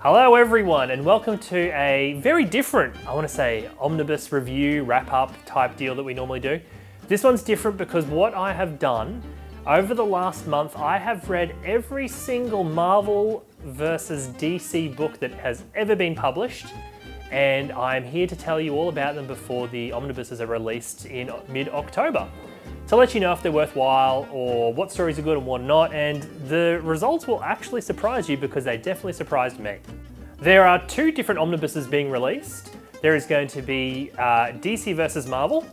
Hello everyone and welcome to a very different, I want to say, Omnibus review wrap-up type deal that we normally do. This one's different because what I have done over the last month, I have read every single Marvel versus DC book that has ever been published, and I'm here to tell you all about them before the omnibuses are released in mid-October, to let you know if they're worthwhile or what stories are good and what not, and the results will actually surprise you because they definitely surprised me. There are two different omnibuses being released. There is going to be DC versus Marvel,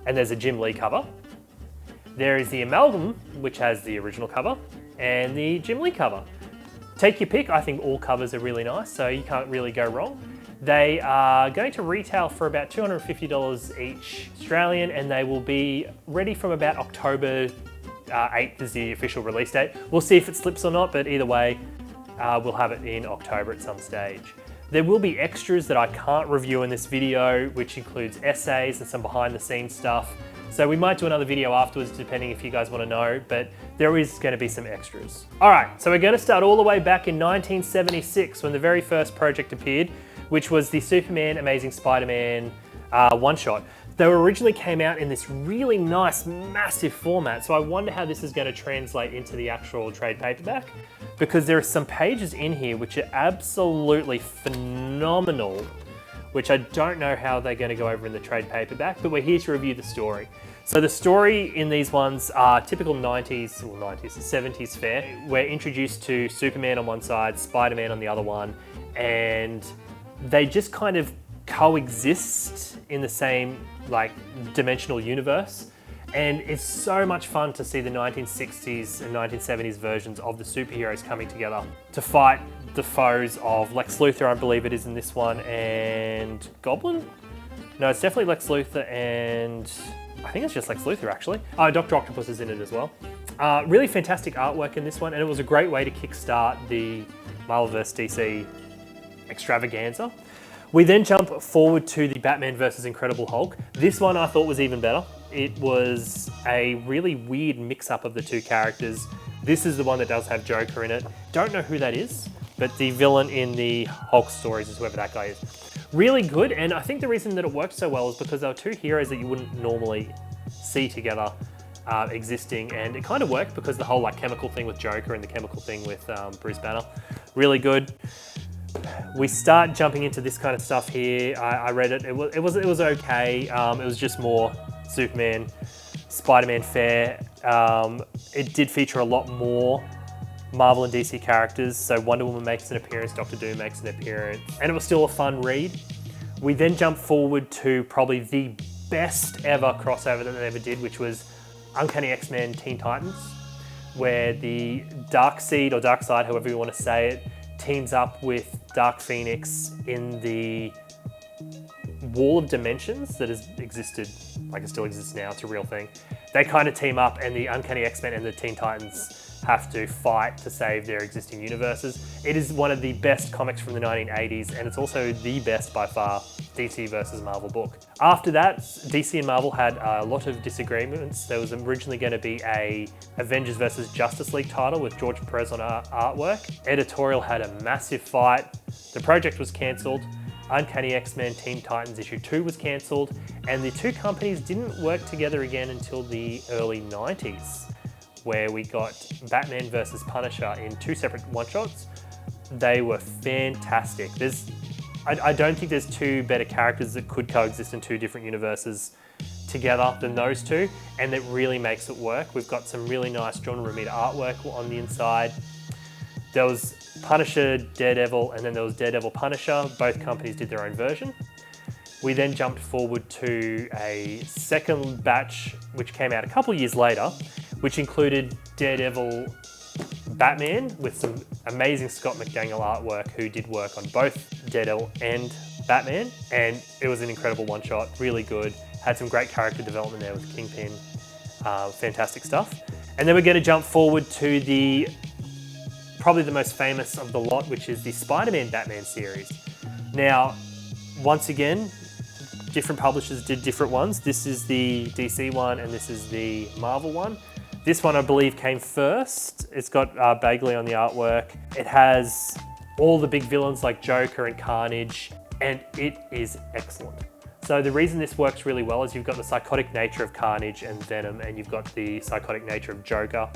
and there's a Jim Lee cover. There is the Amalgam, which has the original cover, and the Jim Lee cover. Take your pick. I think all covers are really nice, so you can't really go wrong. They are going to retail for about $250 each Australian, and they will be ready from about October 8th is the official release date. We'll see if it slips or not, but either way, we'll have it in October at some stage. There will be extras that I can't review in this video, which includes essays and some behind the scenes stuff. So we might do another video afterwards, depending if you guys want to know, but there is going to be some extras. All right, so we're going to start all the way back in 1976 when the very first project appeared, which was the Superman Amazing Spider-Man one-shot. They originally came out in this really nice, massive format, so I wonder how this is going to translate into the actual trade paperback, because there are some pages in here which are absolutely phenomenal, which I don't know how they're going to go over in the trade paperback, but we're here to review the story. So the story in these ones are typical 70s fare. We're introduced to Superman on one side, Spider-Man on the other one, and they just kind of coexist in the same dimensional universe. And it's so much fun to see the 1960s and 1970s versions of the superheroes coming together to fight the foes of Lex Luthor, I believe it is in this one, and Goblin? No, it's definitely Lex Luthor and I think it's just Lex Luthor actually. Dr. Octopus is in it as well. Really fantastic artwork in this one, and it was a great way to kickstart the Marvel vs. DC extravaganza. We then jump forward to the Batman vs. Incredible Hulk. This one I thought was even better. It was a really weird mix-up of the two characters. This is the one that does have Joker in it. Don't know who that is, but the villain in the Hulk stories is whoever that guy is. Really good, and I think the reason that it worked so well is because they were two heroes that you wouldn't normally see together existing, and it kind of worked because the whole chemical thing with Joker and the chemical thing with Bruce Banner. Really good. We start jumping into this kind of stuff here. I read it. It was okay. It was just more Superman, Spider-Man fare. It did feature a lot more Marvel and DC characters. So Wonder Woman makes an appearance, Doctor Doom makes an appearance, and it was still a fun read. We then jump forward to probably the best ever crossover that they ever did, which was Uncanny X-Men Teen Titans, where the Darkseid or Darkseid, however you want to say it, teams up with Dark Phoenix in the wall of dimensions that has existed, it still exists now, it's a real thing. They kind of team up, and the Uncanny X-Men and the Teen Titans have to fight to save their existing universes. It is one of the best comics from the 1980s, and it's also the best by far DC versus Marvel book. After that, DC and Marvel had a lot of disagreements. There was originally going to be a Avengers versus Justice League title with George Perez on artwork. Editorial had a massive fight. The project was cancelled. Uncanny X-Men Teen Titans issue 2 was cancelled, and the two companies didn't work together again until the early 90s, where we got Batman versus Punisher in two separate one-shots. They were fantastic. I don't think there's two better characters that could coexist in two different universes together than those two, and it really makes it work. We've got some really nice John Romita artwork on the inside. There was Punisher, Daredevil, and then there was Daredevil Punisher. Both companies did their own version. We then jumped forward to a second batch, which came out a couple years later, which included Daredevil Batman with some amazing Scott McDaniel artwork, who did work on both Daredevil and Batman, and it was an incredible one-shot, really good. Had some great character development there with Kingpin, fantastic stuff. And then we're going to jump forward to probably the most famous of the lot, which is the Spider-Man Batman series. Now, once again, different publishers did different ones. This is the DC one, and this is the Marvel one. This one, I believe, came first. It's got Bagley on the artwork. It has all the big villains like Joker and Carnage, and it is excellent. So the reason this works really well is you've got the psychotic nature of Carnage and Venom, and you've got the psychotic nature of Joker.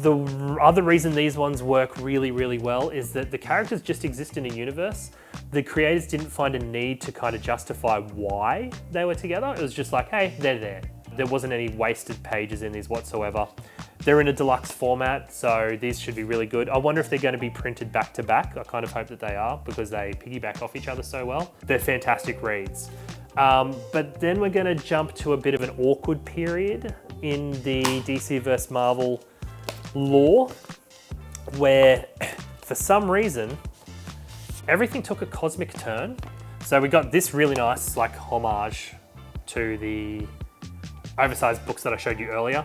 The other reason these ones work really, really well is that the characters just exist in a universe. The creators didn't find a need to kind of justify why they were together. It was just like, hey, they're there. There wasn't any wasted pages in these whatsoever. They're in a deluxe format, so these should be really good. I wonder if they're going to be printed back to back. I kind of hope that they are, because they piggyback off each other so well. They're fantastic reads. But then we're going to jump to a bit of an awkward period in the DC vs Marvel lore, where for some reason everything took a cosmic turn. So we got this really nice like homage to the oversized books that I showed you earlier.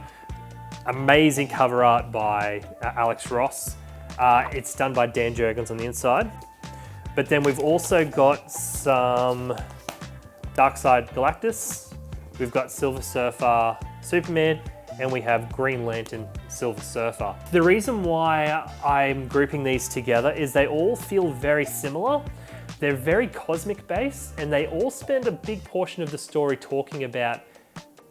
Amazing cover art by Alex Ross. It's done by Dan Jurgens on the inside. But then we've also got some Darkseid Galactus, we've got Silver Surfer Superman, and we have Green Lantern Silver Surfer. The reason why I'm grouping these together is they all feel very similar. They're very cosmic based, and they all spend a big portion of the story talking about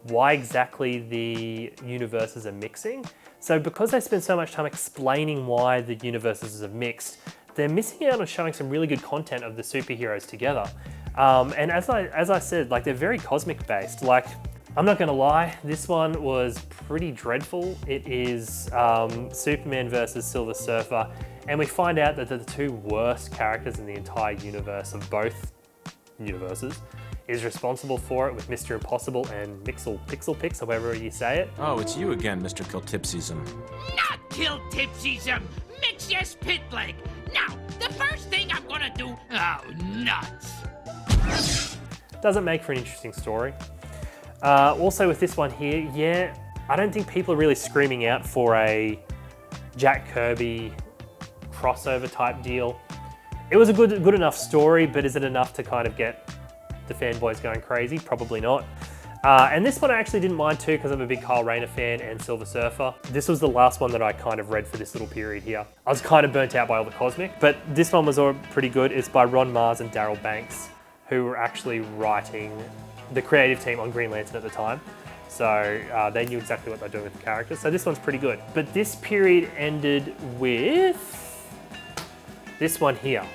why exactly the universes are mixing. So because they spend so much time explaining why the universes are mixed, they're missing out on showing some really good content of the superheroes together. And as I said, like, they're very cosmic based. Like, I'm not gonna lie, this one was pretty dreadful. It is Superman versus Silver Surfer, and we find out that the two worst characters in the entire universe of both universes is responsible for it, with Mr. Impossible and Pixel, however you say it. Oh, it's you again, Mr. Kiltipsism. Not Kiltipsism! Mix your spit leg! Now, the first thing I'm gonna do... Oh, nuts! Doesn't make for an interesting story. Also with this one here, yeah, I don't think people are really screaming out for a Jack Kirby crossover type deal. It was a good enough story, but is it enough to kind of get the fanboys going crazy? Probably not. And this one I actually didn't mind too, because I'm a big Kyle Rayner fan and Silver Surfer. This was the last one that I kind of read for this little period here. I was kind of burnt out by all the cosmic, but this one was all pretty good. It's by Ron Mars and Daryl Banks, who were actually writing the creative team on Green Lantern at the time. So they knew exactly what they're doing with the characters. So this one's pretty good. But this period ended with this one here,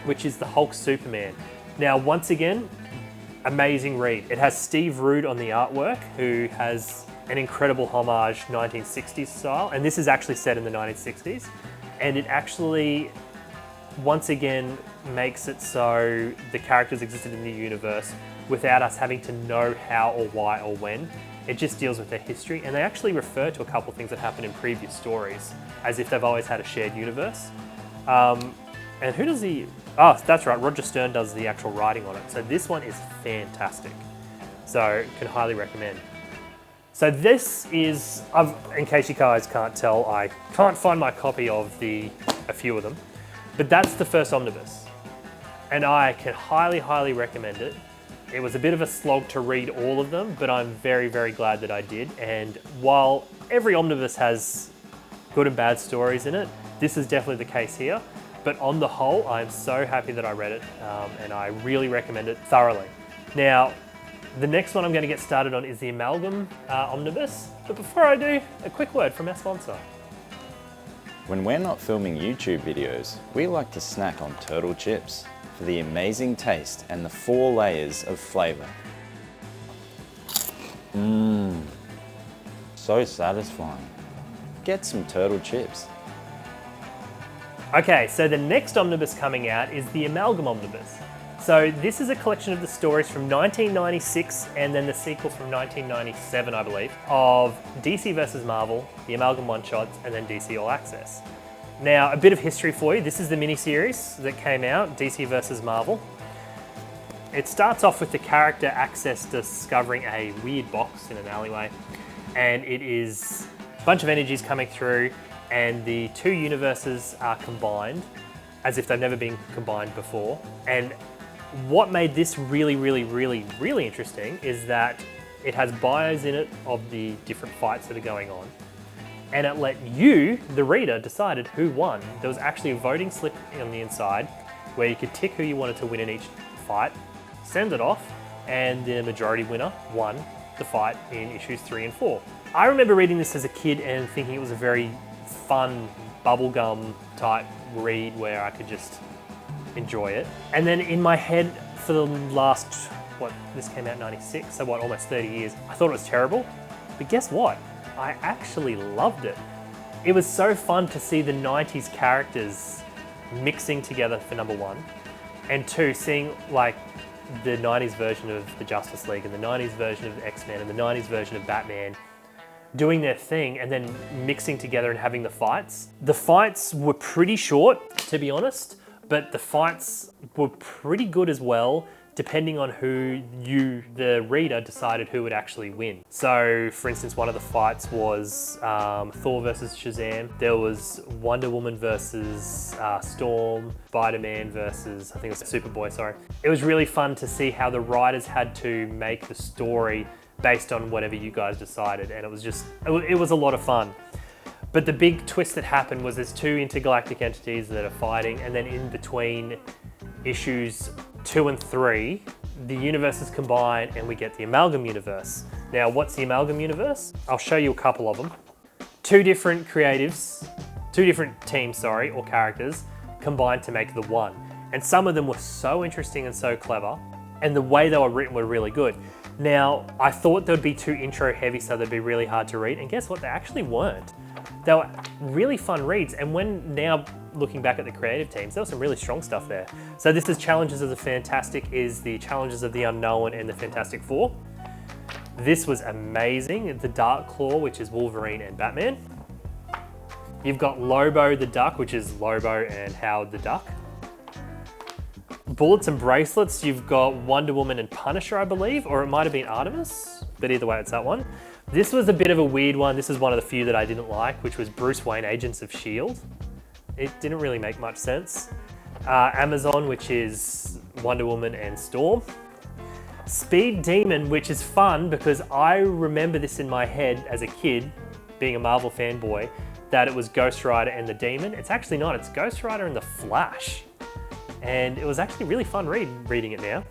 which is the Hulk Superman. Now, once again, amazing read. It has Steve Rude on the artwork, who has an incredible homage 1960s style. And this is actually set in the 1960s. And it actually, once again, makes it so the characters existed in the universe without us having to know how or why or when. It just deals with their history, and they actually refer to a couple of things that happened in previous stories as if they've always had a shared universe. And who does the... Oh, that's right, Roger Stern does the actual writing on it. So this one is fantastic. So can highly recommend. So this is, in case you guys can't tell, I can't find my copy of a few of them, but that's the first omnibus. And I can highly, highly recommend it. It was a bit of a slog to read all of them, but I'm very, very glad that I did. And while every omnibus has good and bad stories in it, this is definitely the case here. But on the whole, I'm so happy that I read it, and I really recommend it thoroughly. Now, the next one I'm going to get started on is the Amalgam Omnibus. But before I do, a quick word from our sponsor. When we're not filming YouTube videos, we like to snack on turtle chips for the amazing taste and the 4 layers of flavour. Mmm, so satisfying. Get some turtle chips. Okay, so the next omnibus coming out is the Amalgam Omnibus. So this is a collection of the stories from 1996 and then the sequel from 1997, I believe, of DC vs Marvel, the Amalgam one-shots, and then DC All Access. Now, a bit of history for you. This is the miniseries that came out, DC vs Marvel. It starts off with the character Access discovering a weird box in an alleyway, and it is a bunch of energies coming through, and the two universes are combined as if they've never been combined before. And what made this really, really, really, really interesting is that it has bios in it of the different fights that are going on. and it let you, the reader, decided who won. There was actually a voting slip on the inside where you could tick who you wanted to win in each fight, send it off, and the majority winner won the fight in issues 3 and 4. I remember reading this as a kid and thinking it was a very fun bubblegum type read where I could just enjoy it. And then in my head for the last, this came out in 96, so almost 30 years, I thought it was terrible. But guess what? I actually loved it. It was so fun to see the 90s characters mixing together for number one, and two, seeing like the 90s version of the Justice League and the 90s version of the X-Men and the 90s version of Batman doing their thing and then mixing together and having the fights. The fights were pretty short, to be honest, but the fights were pretty good as well, depending on who you, the reader, decided who would actually win. So, for instance, one of the fights was Thor versus Shazam. There was Wonder Woman versus Storm, Spider-Man versus, I think it was Superboy, sorry. It was really fun to see how the writers had to make the story based on whatever you guys decided, and it was a lot of fun. But the big twist that happened was there's two intergalactic entities that are fighting, and then in between issues 2 and 3, the universes combine and we get the Amalgam universe. Now, what's the Amalgam universe? I'll show you a couple of them. Two different teams, or characters combined to make the one. And some of them were so interesting and so clever, and the way they were written were really good. Now, I thought they'd be too intro heavy, so they'd be really hard to read, and guess what? They actually weren't. They were really fun reads, and when now looking back at the creative teams, there was some really strong stuff there. So this is Challenges of the Fantastic, is the Challenges of the Unknown and the Fantastic Four. This was amazing. The Dark Claw, which is Wolverine and Batman. You've got Lobo the Duck, which is Lobo and Howard the Duck. Bullets and Bracelets, you've got Wonder Woman and Punisher, I believe, or it might have been Artemis, but either way, it's that one. This was a bit of a weird one. This is one of the few that I didn't like, which was Bruce Wayne, Agents of S.H.I.E.L.D. It didn't really make much sense. Amazon, which is Wonder Woman and Storm. Speed Demon, which is fun because I remember this in my head as a kid, being a Marvel fanboy, that it was Ghost Rider and the Demon. It's actually not, it's Ghost Rider and the Flash. And it was actually really fun reading it now.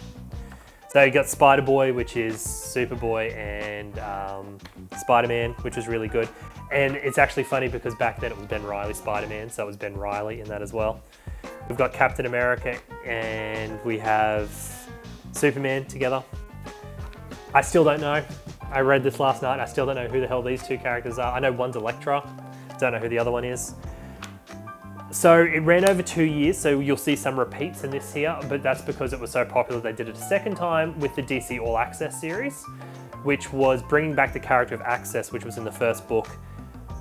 So you got Spider-Boy, which is Superboy, and Spider-Man, which was really good. And it's actually funny because back then it was Ben Reilly Spider-Man, so it was Ben Reilly in that as well. We've got Captain America and we have Superman together. I still don't know. I read this last night. I still don't know who the hell these two characters are. I know one's Elektra. Don't know who the other one is. So it ran over 2 years, so you'll see some repeats in this here, but that's because it was so popular they did it a second time with the DC All Access series, which was bringing back the character of Access, which was in the first book.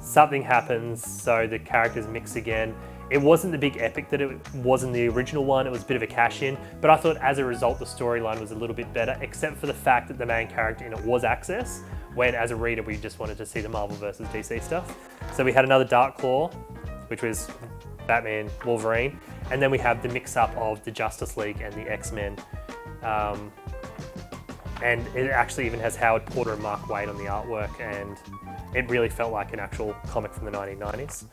Something happens, so the characters mix again. It wasn't the big epic that it was in the original one, it was a bit of a cash-in, but I thought as a result the storyline was a little bit better, except for the fact that the main character in it was Access, when as a reader we just wanted to see the Marvel versus DC stuff. So we had another Dark Claw, which was Batman, Wolverine, and then we have the mix-up of the Justice League and the X-Men. And it actually even has Howard Porter and Mark Waid on the artwork, and it really felt like an actual comic from the 1990s.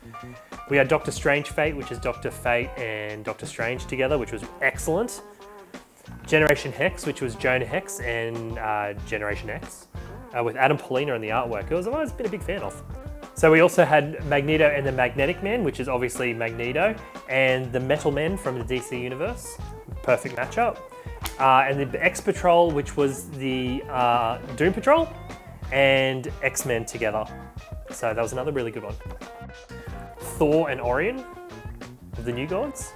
We had Doctor Strange Fate, which is Dr. Fate and Doctor Strange together, which was excellent. Generation Hex, which was Jonah Hex and Generation X, with Adam Paulina on the artwork. It was I've always been a big fan of. So we also had Magneto and the Magnetic Man, which is obviously Magneto, and the Metal Men from the DC Universe. Perfect matchup. And the X-Patrol, which was the Doom Patrol, and X-Men together. So that was another really good one. Thor and Orion, the New Gods.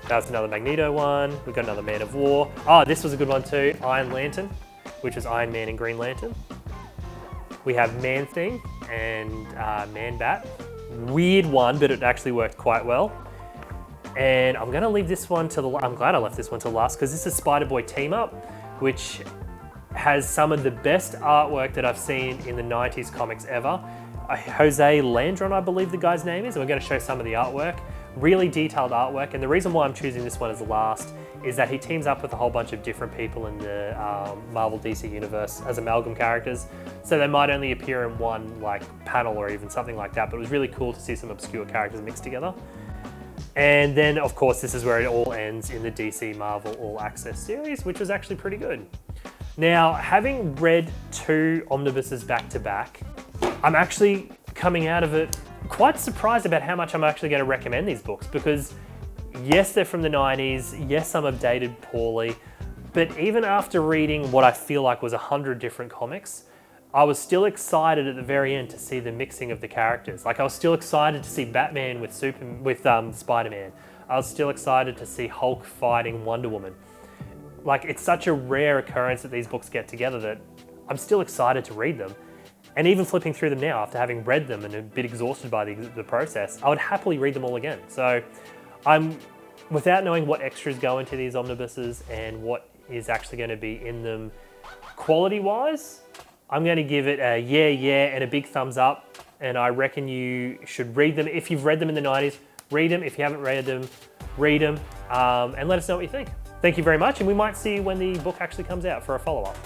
That was another Magneto one. We got another Man of War. Oh, this was a good one too. Iron Lantern, which was Iron Man and Green Lantern. We have Man-Thing and Man-Bat. Weird one, but it actually worked quite well. And I'm gonna leave this one to I'm glad I left this one to last because this is Spider-Boy Team Up, which has some of the best artwork that I've seen in the 90s comics ever. Jose Landron, I believe the guy's name is, and we're gonna show some of the artwork. Really detailed artwork, and the reason why I'm choosing this one as the last is that he teams up with a whole bunch of different people in the Marvel DC universe as Amalgam characters, so they might only appear in one like panel or even something like that, but it was really cool to see some obscure characters mixed together. And then of course this is where it all ends in the DC Marvel All Access series, which was actually pretty good. Now, having read 2 omnibuses back to back, I'm actually coming out of it quite surprised about how much I'm actually going to recommend these books, because yes, they're from the 90s, yes, some are dated poorly, but even after reading what I feel like was 100 different comics, I was still excited at the very end to see the mixing of the characters. Like, I was still excited to see Batman with Spider-Man. I was still excited to see Hulk fighting Wonder Woman. Like, it's such a rare occurrence that these books get together that I'm still excited to read them. And even flipping through them now, after having read them and a bit exhausted by the process, I would happily read them all again. So without knowing what extras go into these omnibuses and what is actually going to be in them quality-wise, I'm going to give it a yeah, and a big thumbs up. And I reckon you should read them. If you've read them in the 90s, read them. If you haven't read them, read them. And let us know what you think. Thank you very much, and we might see you when the book actually comes out for a follow-up.